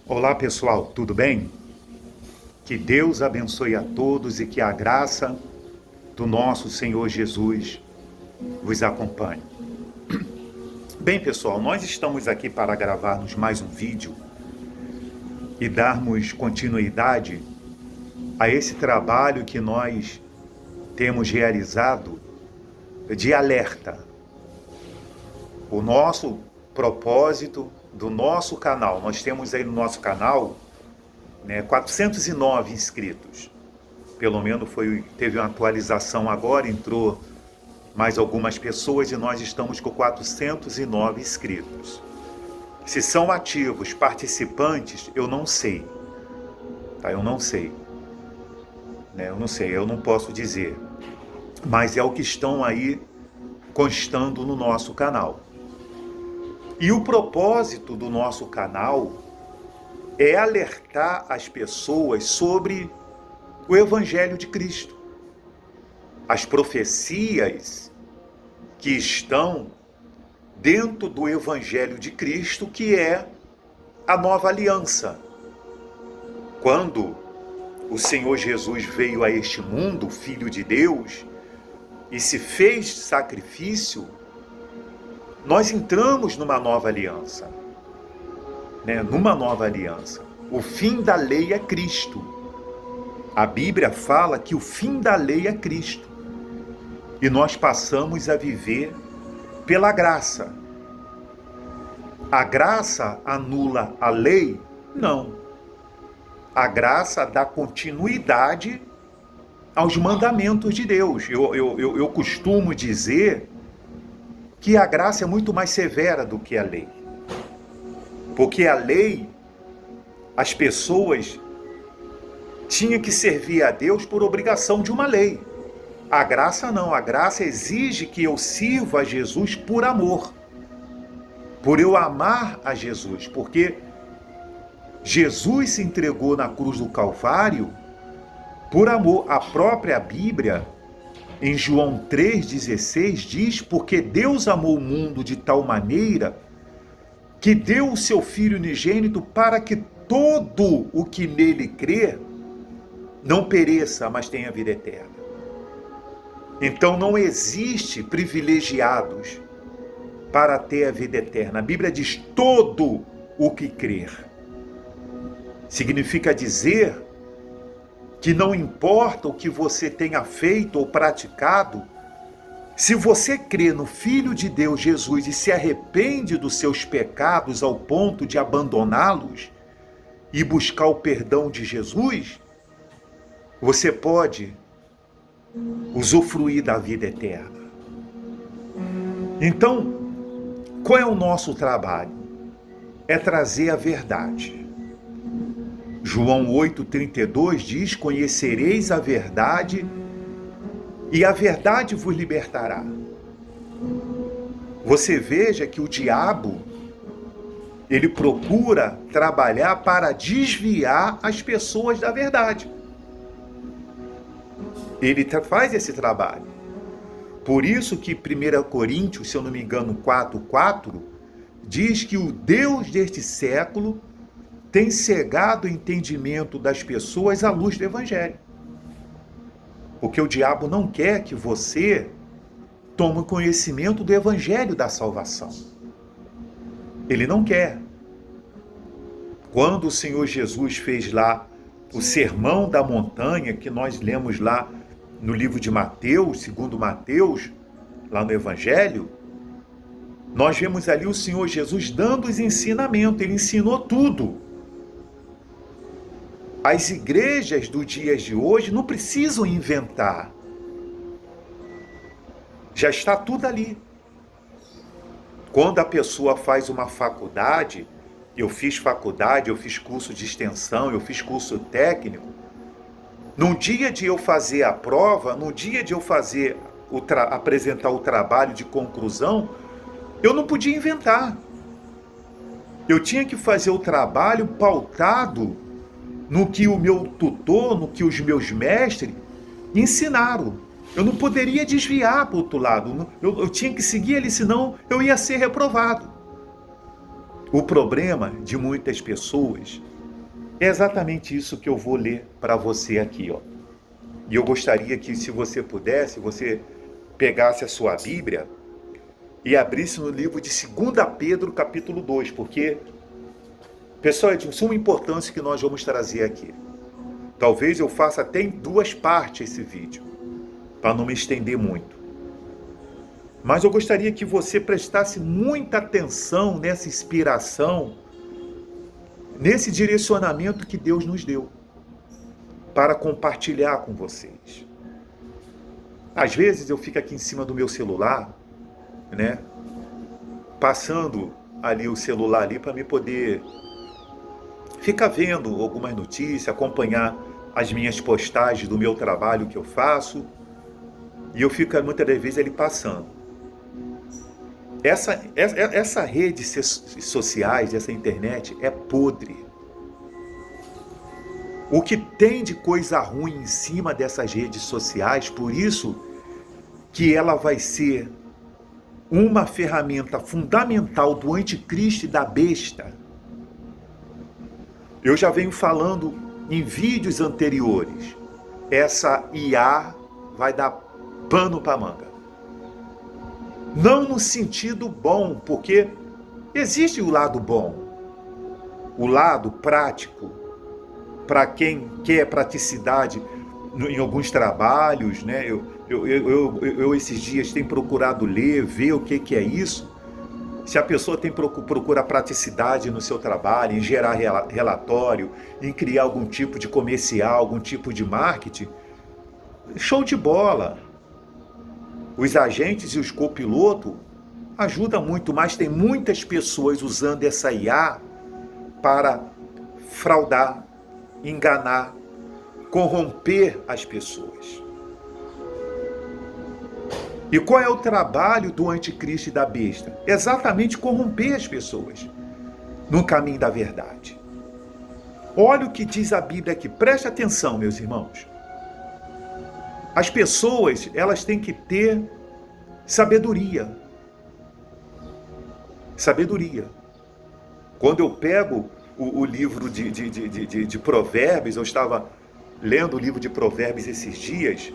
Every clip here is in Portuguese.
Olá pessoal, tudo bem? Que Deus abençoe a todos e que a graça do nosso Senhor Jesus vos acompanhe. Bem pessoal, nós estamos aqui para gravarmos mais um vídeo e darmos continuidade a esse trabalho que nós temos realizado de alerta. O nosso propósito do nosso canal, nós temos aí no nosso canal 409 inscritos. Pelo menos teve uma atualização agora, entrou mais algumas pessoas e nós estamos com 409 inscritos. Se são ativos, participantes, eu não sei. Tá? Eu não sei. Eu não posso dizer. Mas é o que estão aí constando no nosso canal. E o propósito do nosso canal é alertar as pessoas sobre o Evangelho de Cristo. As profecias que estão dentro do Evangelho de Cristo, que é a nova aliança. Quando o Senhor Jesus veio a este mundo, Filho de Deus, e se fez sacrifício, nós entramos numa nova aliança. Numa nova aliança. O fim da lei é Cristo. A Bíblia fala que o fim da lei é Cristo. E nós passamos a viver pela graça. A graça anula a lei? Não. A graça dá continuidade aos mandamentos de Deus. Eu costumo dizer que a graça é muito mais severa do que a lei. Porque a lei, as pessoas tinham que servir a Deus por obrigação de uma lei. A graça não, a graça exige que eu sirva a Jesus por amor. Por eu amar a Jesus, porque Jesus se entregou na cruz do Calvário por amor. A própria Bíblia, em João 3,16, diz: porque Deus amou o mundo de tal maneira que deu o seu Filho unigênito para que todo o que nele crê não pereça, mas tenha vida eterna. Então não existe privilegiados para ter a vida eterna. A Bíblia diz todo o que crer. Significa dizer que não importa o que você tenha feito ou praticado, se você crê no Filho de Deus, Jesus, e se arrepende dos seus pecados ao ponto de abandoná-los e buscar o perdão de Jesus, você pode usufruir da vida eterna. Então, qual é o nosso trabalho? É trazer a verdade. João 8,32 diz: conhecereis a verdade e a verdade vos libertará. Você veja que o diabo, ele procura trabalhar para desviar as pessoas da verdade. Ele faz esse trabalho. Por isso que 1 Coríntios, se eu não me engano, 4,4, diz que o Deus deste século tem cegado o entendimento das pessoas à luz do Evangelho. Porque o diabo não quer que você tome conhecimento do Evangelho da salvação. Ele não quer. Quando o Senhor Jesus fez lá o Sermão da Montanha, que nós lemos lá no livro de Mateus, segundo Mateus, lá no Evangelho, nós vemos ali o Senhor Jesus dando os ensinamentos. Ele ensinou tudo. As igrejas dos dias de hoje não precisam inventar. Já está tudo ali. Quando a pessoa faz uma faculdade, eu fiz faculdade, eu fiz curso de extensão, eu fiz curso técnico, no dia de eu fazer a prova, no dia de eu fazer apresentar o trabalho de conclusão, eu não podia inventar. Eu tinha que fazer o trabalho pautado no que o meu tutor, no que os meus mestres ensinaram. Eu não poderia desviar para o outro lado. Eu tinha que seguir ele, senão eu ia ser reprovado. O problema de muitas pessoas É exatamente isso que eu vou ler para você aqui, ó. E eu gostaria que, se você pudesse, você pegasse a sua Bíblia e abrisse no livro de 2 Pedro, capítulo 2, porque, pessoal, é de suma importância que nós vamos trazer aqui. Talvez eu faça até em 2 partes esse vídeo, para não me estender muito. Mas eu gostaria que você prestasse muita atenção nessa inspiração, nesse direcionamento que Deus nos deu, para compartilhar com vocês. Às vezes eu fico aqui em cima do meu celular, né? Passando ali o celular ali para me poder ficar vendo algumas notícias, acompanhar as minhas postagens do meu trabalho que eu faço. E eu fico muitas das vezes ali passando. Essa redes sociais, essa internet é podre. O que tem de coisa ruim em cima dessas redes sociais, por isso que ela vai ser uma ferramenta fundamental do anticristo e da besta. Eu já venho falando em vídeos anteriores, essa IA vai dar pano para manga. Não no sentido bom, porque existe o lado bom, o lado prático, para quem quer praticidade em alguns trabalhos, né? Eu esses dias tenho procurado ler, ver o que é isso. Se a pessoa procura praticidade no seu trabalho, em gerar relatório, em criar algum tipo de comercial, algum tipo de marketing, show de bola. Os agentes e os copilotos ajudam muito, mas tem muitas pessoas usando essa IA para fraudar, enganar, corromper as pessoas. E qual é o trabalho do anticristo e da besta? Exatamente corromper as pessoas no caminho da verdade. Olha o que diz a Bíblia aqui, preste atenção, meus irmãos. As pessoas, elas têm que ter sabedoria. Sabedoria. Quando eu pego o livro de Provérbios, eu estava lendo o livro de Provérbios esses dias,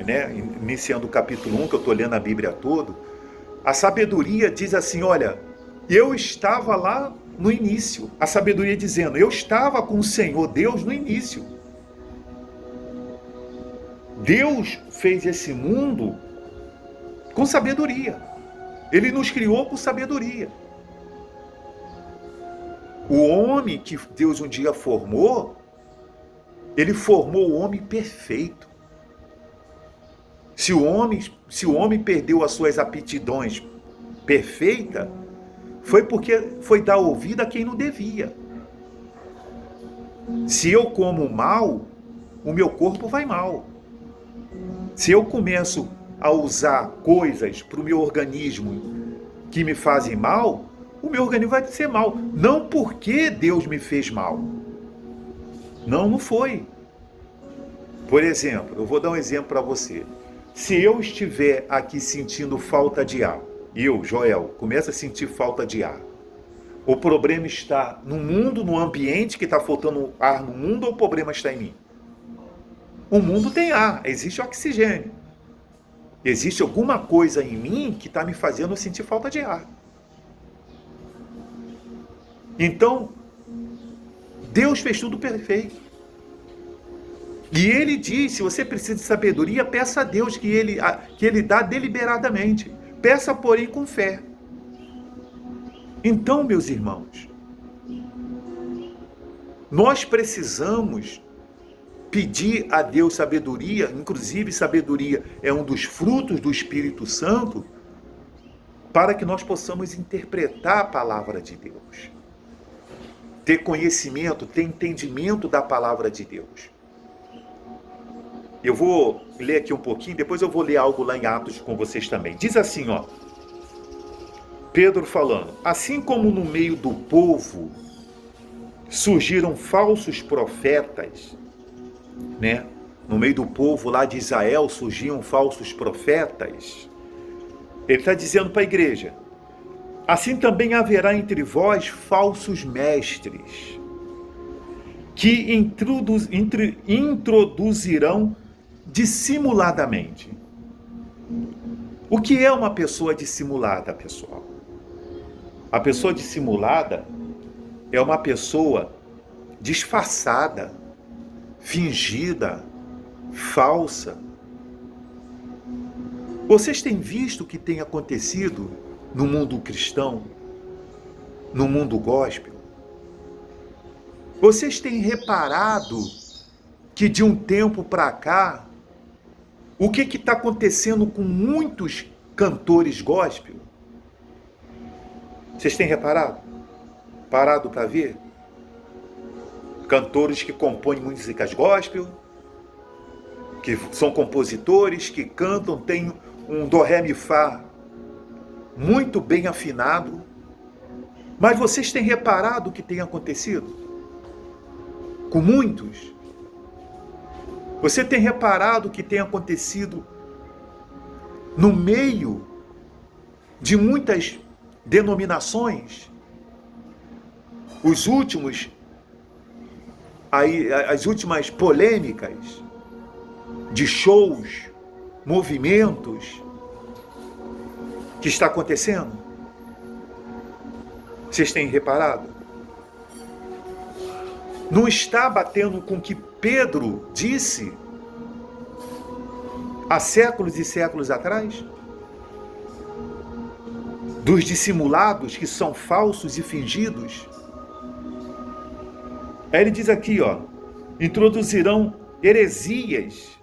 né, iniciando o capítulo 1, que eu estou lendo a Bíblia toda, a sabedoria diz assim, olha, eu estava lá no início, a sabedoria dizendo, eu estava com o Senhor Deus no início. Deus fez esse mundo com sabedoria. Ele nos criou com sabedoria. O homem que Deus um dia formou, ele formou o homem perfeito. Se o homem perdeu as suas aptidões perfeitas, foi porque foi dar ouvido a quem não devia. Se eu como mal, o meu corpo vai mal. Se eu começo a usar coisas para o meu organismo que me fazem mal, o meu organismo vai ser mal. Não porque Deus me fez mal. Não foi. Por exemplo, eu vou dar um exemplo para você. Se eu estiver aqui sentindo falta de ar, eu, Joel, começo a sentir falta de ar, o problema está no mundo, no ambiente que está faltando ar no mundo, ou o problema está em mim? O mundo tem ar, existe oxigênio. Existe alguma coisa em mim que está me fazendo sentir falta de ar. Então, Deus fez tudo perfeito. E Ele diz, se você precisa de sabedoria, peça a Deus que Ele dá deliberadamente. Peça, porém, com fé. Então, meus irmãos, nós precisamos pedir a Deus sabedoria, inclusive sabedoria é um dos frutos do Espírito Santo, para que nós possamos interpretar a palavra de Deus. Ter conhecimento, ter entendimento da palavra de Deus. Eu vou ler aqui um pouquinho, depois eu vou ler algo lá em Atos com vocês também. Diz assim, ó, Pedro falando, assim como no meio do povo surgiram falsos profetas, né? No meio do povo lá de Israel surgiam falsos profetas. Ele está dizendo para a igreja, assim também haverá entre vós falsos mestres, que introduzirão dissimuladamente. O que é uma pessoa dissimulada, pessoal? A pessoa dissimulada é uma pessoa disfarçada, fingida, falsa. Vocês têm visto o que tem acontecido no mundo cristão, no mundo gospel? Vocês têm reparado que de um tempo para cá, o que está acontecendo com muitos cantores gospel? Vocês têm reparado? Parado para ver? Cantores que compõem músicas gospel, que são compositores, que cantam, têm um dó, ré, mi, fá muito bem afinado. Mas vocês têm reparado o que tem acontecido com muitos? Você tem reparado o que tem acontecido no meio de muitas denominações? As últimas polêmicas de shows, movimentos que está acontecendo? Vocês têm reparado? Não está batendo com o que Pedro disse há séculos e séculos atrás? Dos dissimulados que são falsos e fingidos? Aí ele diz aqui, introduzirão heresias.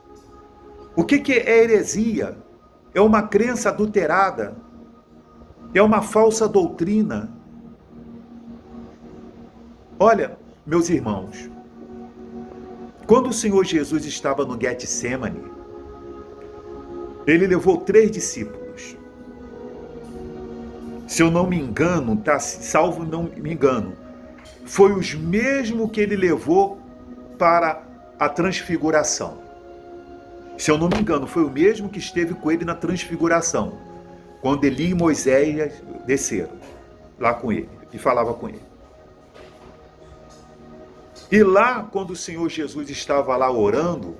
O que é heresia? É uma crença adulterada, é uma falsa doutrina. Olha, meus irmãos, quando o Senhor Jesus estava no Getsemane, ele levou 3 discípulos. Se eu não me engano, salvo não me engano, foi os mesmos que ele levou para a transfiguração. Se eu não me engano, foi o mesmo que esteve com ele na transfiguração, quando Eli e Moisés desceram lá com ele e falava com ele. E lá, quando o Senhor Jesus estava lá orando,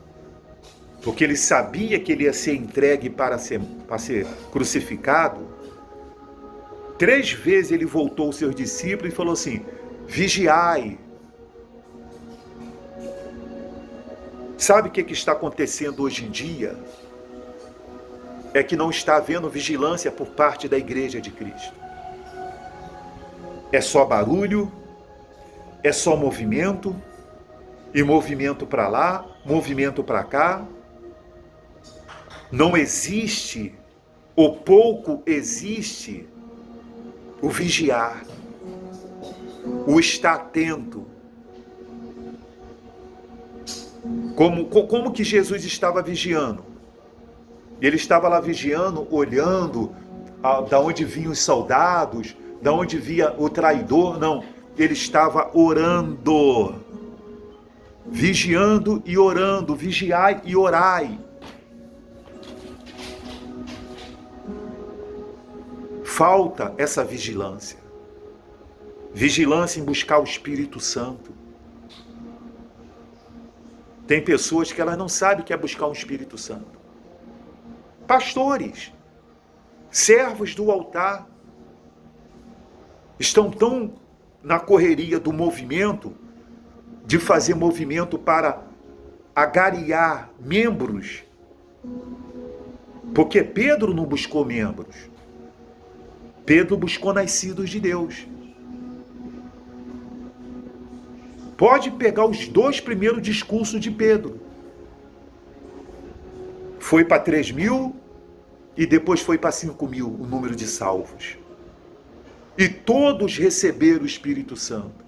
porque ele sabia que ele ia ser entregue para ser crucificado, 3 vezes ele voltou aos seus discípulos e falou assim: vigiai. Sabe o que está acontecendo hoje em dia? É que não está havendo vigilância por parte da Igreja de Cristo. É só barulho, é só movimento, e movimento para lá, movimento para cá. Não existe, ou pouco existe, o vigiar, o estar atento. Como que Jesus estava vigiando? Ele estava lá vigiando, olhando da onde vinham os soldados, da onde via o traidor. Não, ele estava orando, vigiando e orando, vigiai e orai. Falta essa vigilância. Vigilância em buscar o Espírito Santo. Tem pessoas que elas não sabem o que é buscar o Espírito Santo. Pastores, servos do altar, estão tão na correria do movimento, de fazer movimento para agariar membros, porque Pedro não buscou membros. Pedro buscou nascidos de Deus. Pode pegar os 2 primeiros discursos de Pedro. Foi para 3.000 e depois foi para 5.000 o número de salvos. E todos receberam o Espírito Santo.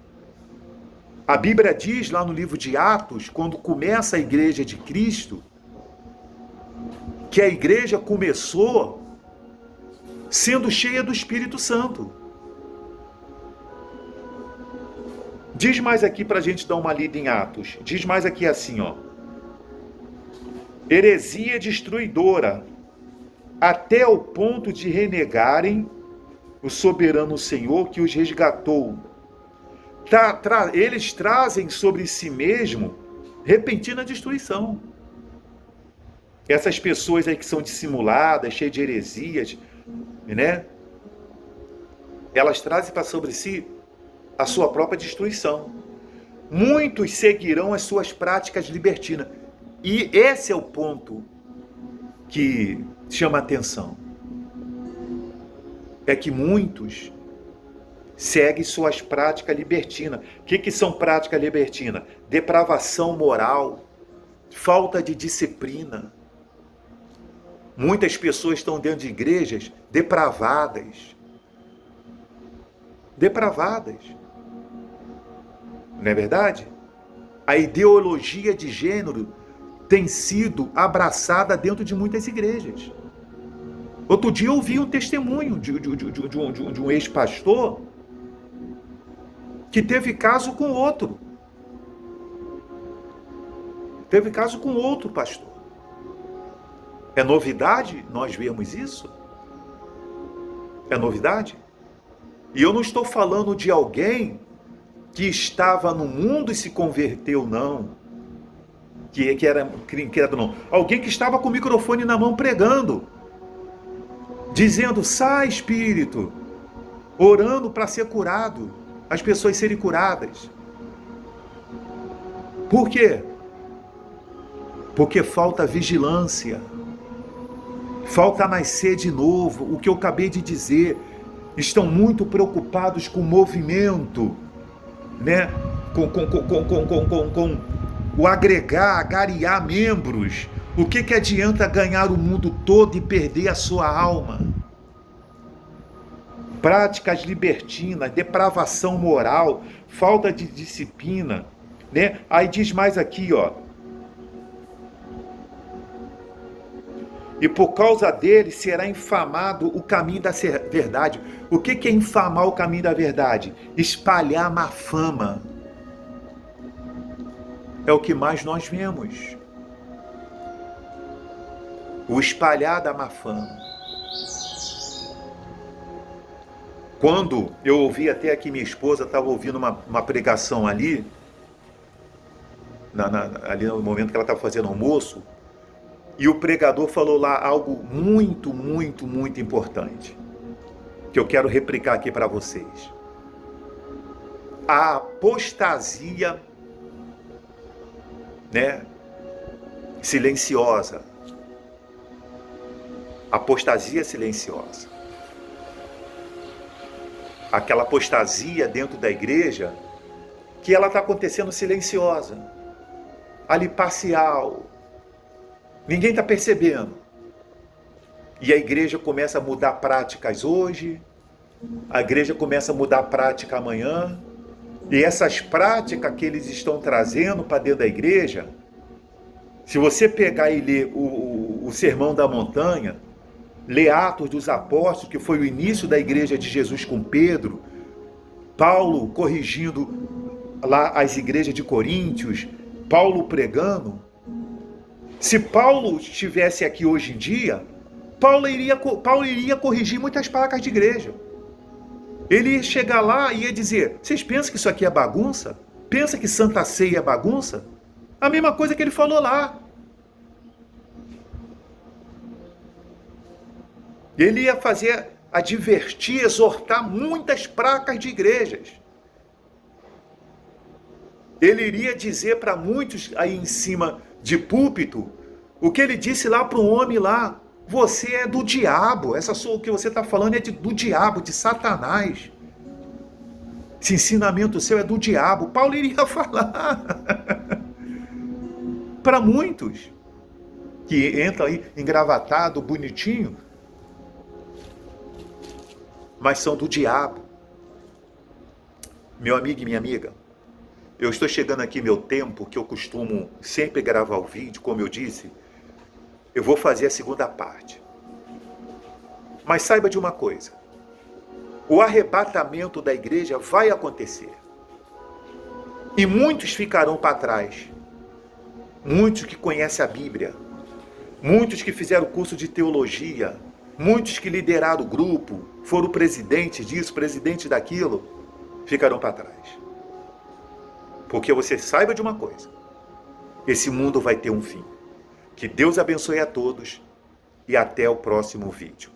A Bíblia diz lá no livro de Atos, quando começa a Igreja de Cristo, que a igreja começou sendo cheia do Espírito Santo. Diz mais aqui para a gente dar uma lida em Atos. Diz mais aqui assim, heresia destruidora, até o ponto de renegarem o soberano Senhor que os resgatou, eles trazem sobre si mesmo repentina destruição. Essas pessoas aí que são dissimuladas, cheias de heresias, né? Elas trazem para sobre si a sua própria destruição. Muitos seguirão as suas práticas libertinas. E esse é o ponto que chama a atenção. É que muitos seguem suas práticas libertinas. O que são práticas libertinas? Depravação moral, falta de disciplina. Muitas pessoas estão dentro de igrejas depravadas. Depravadas. Não é verdade? A ideologia de gênero tem sido abraçada dentro de muitas igrejas. Outro dia eu ouvi um testemunho de um ex-pastor que teve caso com outro. Teve caso com outro pastor. É novidade nós vermos isso? É novidade? E eu não estou falando de alguém que estava no mundo e se converteu, não. Que era credo, não. Alguém que estava com o microfone na mão pregando. Dizendo, sai espírito. Orando para ser curado. As pessoas serem curadas. Por quê? Porque falta vigilância. Falta nascer de novo. O que eu acabei de dizer. Estão muito preocupados com o movimento, né? Com o agregar membros. O que adianta ganhar o mundo todo e perder a sua alma? Práticas libertinas, depravação moral, falta de disciplina, né? Aí diz mais aqui, ó. E por causa dele será infamado o caminho da verdade. O que é infamar o caminho da verdade? Espalhar má fama. É o que mais nós vemos. O espalhar da má fama. Quando eu ouvi até aqui, minha esposa estava ouvindo uma pregação ali, ali no momento que ela estava fazendo almoço, e o pregador falou lá algo muito, muito, muito importante, que eu quero replicar aqui para vocês. A apostasia, né, silenciosa. Apostasia silenciosa. Aquela apostasia dentro da igreja que ela está acontecendo silenciosa, ali parcial. Ninguém está percebendo. E a igreja começa a mudar práticas hoje, a igreja começa a mudar prática amanhã, e essas práticas que eles estão trazendo para dentro da igreja, se você pegar e ler o Sermão da Montanha, ler Atos dos Apóstolos, que foi o início da igreja de Jesus com Pedro, Paulo corrigindo lá as igrejas de Coríntios, Paulo pregando. Se Paulo estivesse aqui hoje em dia, Paulo iria corrigir muitas placas de igreja. Ele ia chegar lá e ia dizer, vocês pensam que isso aqui é bagunça? Pensa que Santa Ceia é bagunça? A mesma coisa que ele falou lá. Ele ia advertir, exortar muitas placas de igrejas. Ele iria dizer para muitos aí em cima de púlpito, o que ele disse lá para um homem lá, você é do diabo, o que você está falando é do diabo, de Satanás. Esse ensinamento seu é do diabo. Paulo iria falar para muitos que entram aí engravatado, bonitinho, mas são do diabo. Meu amigo e minha amiga, eu estou chegando aqui meu tempo, que eu costumo sempre gravar o vídeo, como eu disse, eu vou fazer a segunda parte. Mas saiba de uma coisa, o arrebatamento da igreja vai acontecer. E muitos ficarão para trás. Muitos que conhecem a Bíblia, muitos que fizeram curso de teologia, muitos que lideraram o grupo, foram presidente disso, presidente daquilo, ficarão para trás. Porque você saiba de uma coisa: esse mundo vai ter um fim. Que Deus abençoe a todos e até o próximo vídeo.